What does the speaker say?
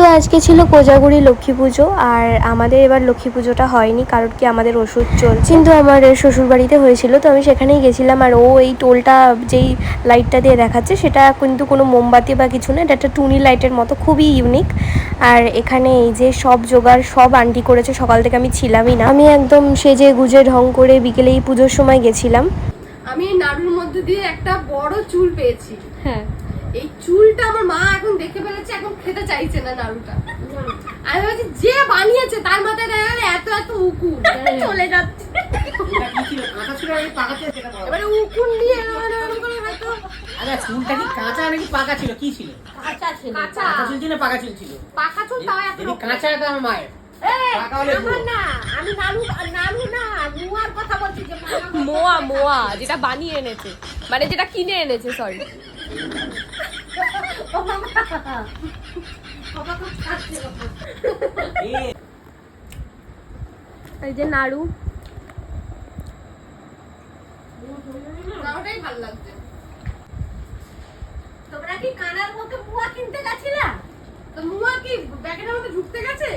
তো আজকে ছিল কোজাগুড়ি লক্ষ্মী পুজো, আর আমাদের এবার লক্ষ্মী পুজোটা হয়নি কারণ কি আমাদের ওষুধ চলছে, কিন্তু আমার শ্বশুরবাড়িতে হয়েছিল, তো আমি সেখানেই গেছিলাম। আর ও এই টোলটা যেই লাইটটা দিয়ে দেখাচ্ছে সেটা কিন্তু কোনো মোমবাতি বা কিছু না, এটা একটা টুনি লাইটের মতো, খুবই ইউনিক। আর এখানে এই যে সব জোগাড় সব আন্টি করেছে, সকাল থেকে আমি ছিলামই না, আমি একদম সেজে গুজে ঢং করে বিকেলে এই পুজোর সময় গেছিলাম। আমি নাড়ুর মধ্যে দিয়ে একটা বড় চুল পেয়েছি। হ্যাঁ, এই চুলটা আমার মা এখন দেখে ফেলেছে, এখন খেতে চাইছে না নাড়ুটা। আমি ভাবছি যে বানিয়েছে তার মাথায় এত এত উকুন চলে যাচ্ছে। এবারে উকুন দিয়ে হয়তো চুলটা কি কাঁচা নাকি পাকা ছিল, কি ছিল? কাঁচা ছিল। কাঁচা চুল ছিল, পাকা চুল ছিল? পাকা চুল তাও এখন কাঁচা এটা আমার মায়ের। আমি নাড়ু না মুয়ার কথা বলছি, যে মোয়া যেটা বানিয়ে এনেছে, মানে যেটা কিনে এনেছে, সরি। এই যে নাড়ু, নাড়ুটাই ভালো লাগছে। তোমরা কি কানার মতো মুয়া কিনতে গেছিলা? তো মুয়া কি ব্যাগের মধ্যে ঢুকতে গেছে?